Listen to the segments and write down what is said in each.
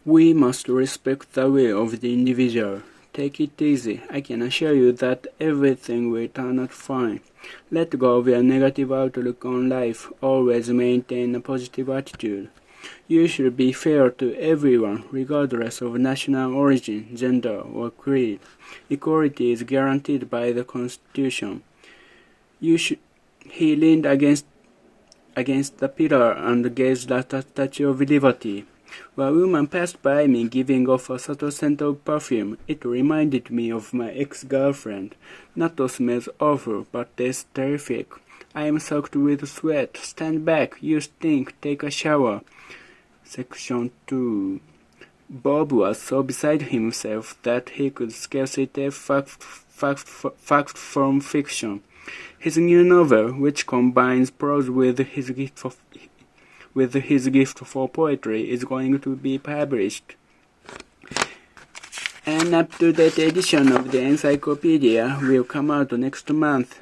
We must respect the will of the individual. Take it easy. I can assure you that everything will turn out fine. Let go of your negative outlook on life. Always maintain a positive attitude. You should be fair to everyone, regardless of national origin, gender, or creed. Equality is guaranteed by the Constitution. He leaned against the pillar and gazed at the Statue of Liberty. A woman passed by me giving off a subtle scent of perfume. It reminded me of my ex-girlfriend. Natto smells awful, but tastes terrific. I am soaked with sweat. Stand back, you stink, take a shower. Section 2. Bob was so beside himself that he could scarcely tell fact from fiction. His new novel, which combines prose with his gift for poetry, is going to be published. An up-to-date edition of the encyclopedia will come out next month.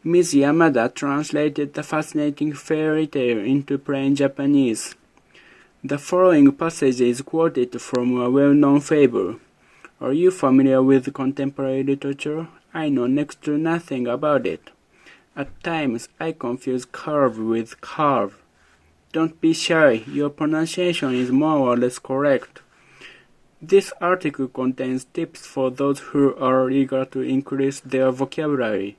Ms. Yamada translated the fascinating fairy tale into plain Japanese. The following passage is quoted from a well-known fable. Are you familiar with contemporary literature? I know next to nothing about it. At times, I confuse curve with carve. Don't be shy, your pronunciation is more or less correct. This article contains tips for those who are eager to increase their vocabulary.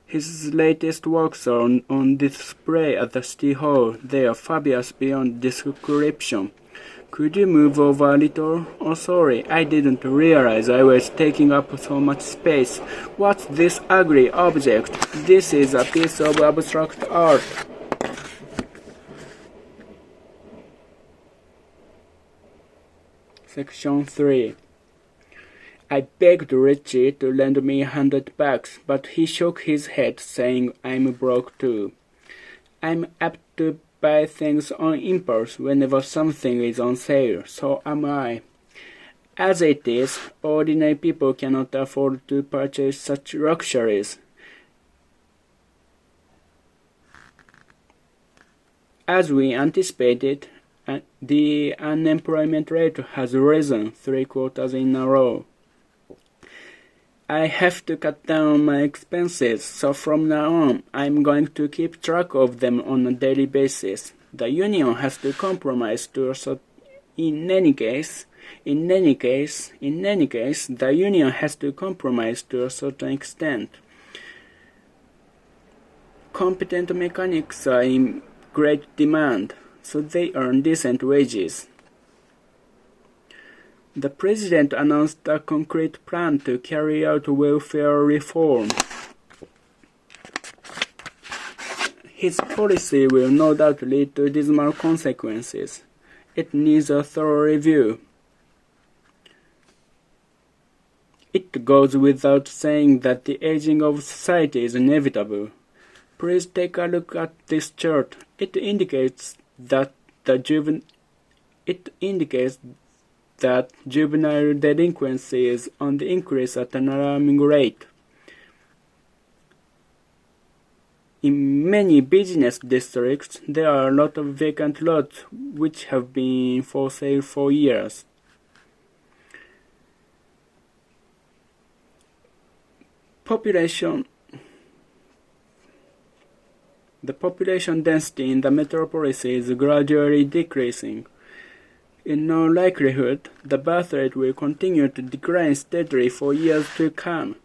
His latest works are on display at the City Hall. They are fabulous beyond description. Could you move over a little? Oh, sorry, I didn't realize I was taking up so much space. What's this ugly object? This is a piece of abstract art. Section 3. I begged Richie to lend me $100, but he shook his head, saying I'm broke too. I'm apt to buy things on impulse whenever something is on sale, so am I. As it is, ordinary people cannot afford to purchase such luxuries. As we anticipated, the unemployment rate has risen 3 quarters in a row. I have to cut down my expenses, so from now on, I'm going to keep track of them on a daily basis. The union has to compromise to a certain In any case, the union has to compromise to a certain extent. Competent mechanics are in great demand, so they earn decent wages. The President announced a concrete plan to carry out welfare reform. His policy will no doubt lead to dismal consequences. It needs a thorough review. It goes without saying that the aging of society is inevitable. Please take a look at this chart. It indicates that juvenile delinquency is on the increase at an alarming rate. In many business districts, there are a lot of vacant lots which have been for sale for years. The population density in the metropolis is gradually decreasing. In all likelihood, the birth rate will continue to decline steadily for years to come.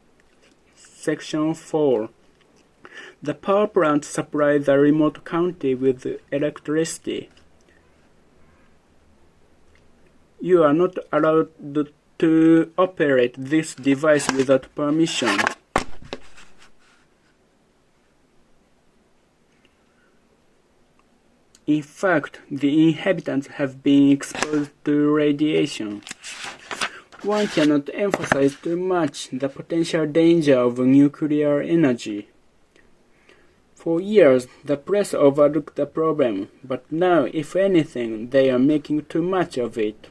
Section 4. The power plant supplies the remote county with electricity. You are not allowed to operate this device without permission. In fact, the inhabitants have been exposed to radiation. One cannot emphasize too much the potential danger of nuclear energy. For years, the press overlooked the problem, but now, if anything, they are making too much of it.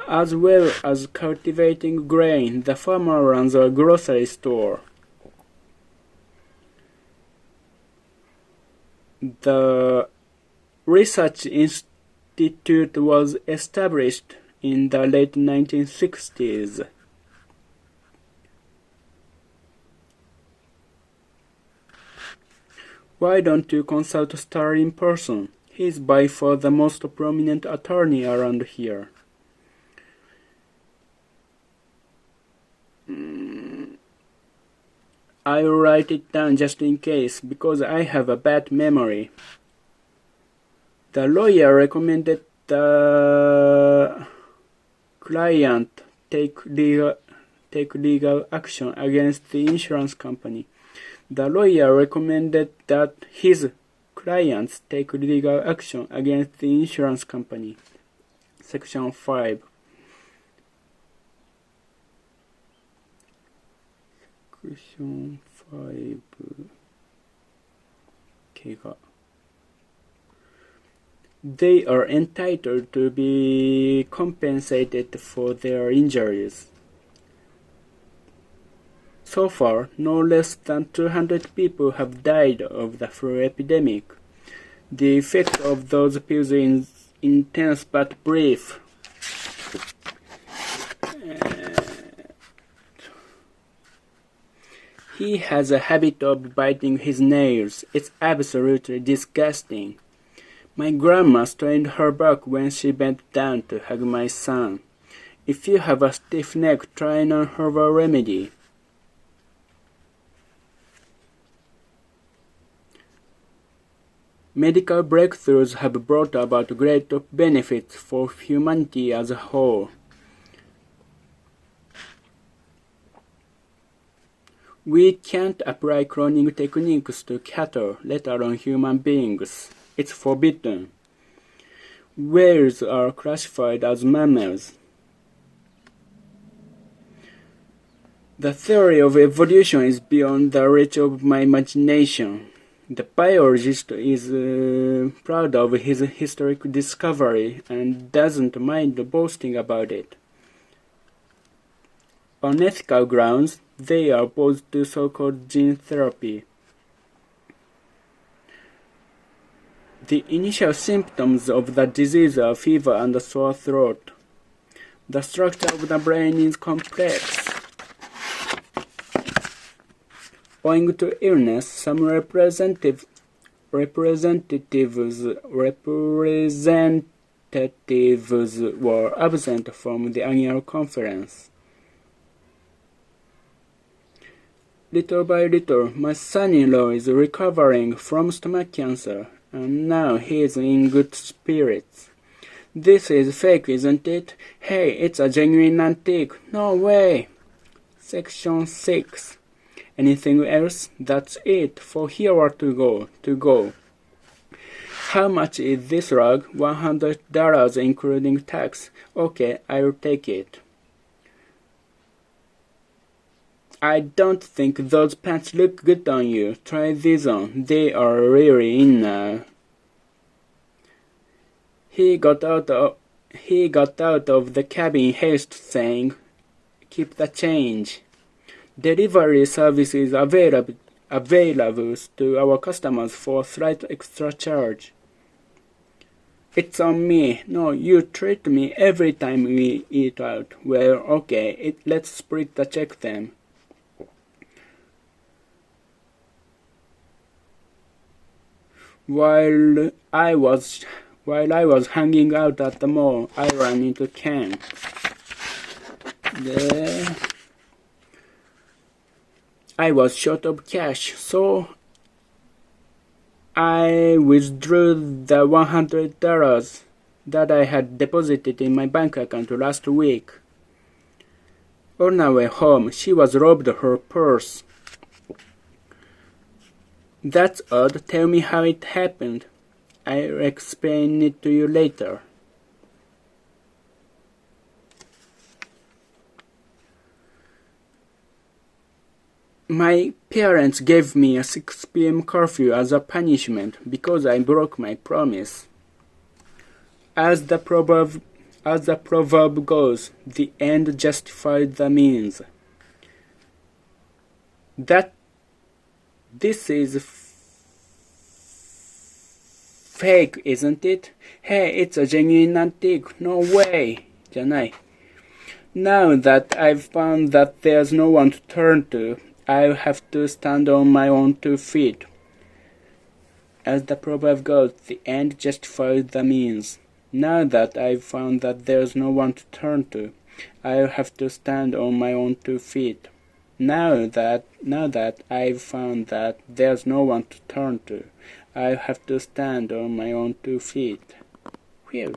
As well as cultivating grain, the farmer runs a grocery store. The Research institute was established in the late 1960s. Why don't you consult Starr in person? He's by far the most prominent attorney around here. I'll write it down just in case, because I have a bad memory. The lawyer recommended the client take legal action against the insurance company. The lawyer recommended that his clients take legal action against the insurance company. Section 5. Section 5. 怪我 They are entitled to be compensated for their injuries. So far, no less than 200 people have died of the flu epidemic. The effect of those pills is intense but brief. He has a habit of biting his nails. It's absolutely disgusting. My grandma strained her back when she bent down to hug my son. If you have a stiff neck, try an herbal remedy. Medical breakthroughs have brought about great benefits for humanity as a whole. We can't apply cloning techniques to cattle, let alone human beings. It's forbidden. Whales are classified as mammals. The theory of evolution is beyond the reach of my imagination. The biologist is proud of his historic discovery and doesn't mind boasting about it. On ethical grounds, they are opposed to so-called gene therapy. The initial symptoms of the disease are fever and a sore throat. The structure of the brain is complex. Owing to illness, some representatives were absent from the annual conference. Little by little, my son-in-law is recovering from stomach cancer, and now he is in good spirits. This is fake, isn't it? Hey, it's a genuine antique. No way! Section 6. Anything else? That's it. For here or to go. How much is this rug? $100 including tax. Okay, I'll take it. I don't think those pants look good on you. Try these on. They are really in now. He got out of the cab in haste, saying, "Keep the change." Delivery service is available to our customers for a slight extra charge. It's on me. No, you treat me every time we eat out. Well, okay, let's split the check then. While I was hanging out at the mall, I ran into Ken. I was short of cash, so I withdrew the $100 that I had deposited in my bank account last week. On our way home, she was robbed her purse. That's odd. Tell me how it happened. I'll explain it to you later. My parents gave me a 6 p.m. curfew as a punishment because I broke my promise. As the proverb goes, the end justified the means. This is Fake, isn't it? Hey, it's a genuine antique. No way. じゃない。Now that I've found that there's no one to turn to, I'll have to stand on my own 2 feet. As the proverb goes, the end justifies the means. Now that I've found that there's no one to turn to, I'll have to stand on my own 2 feet. Now that I've found that there's no one to turn to, I'll have to stand on my own 2 feet. Phew.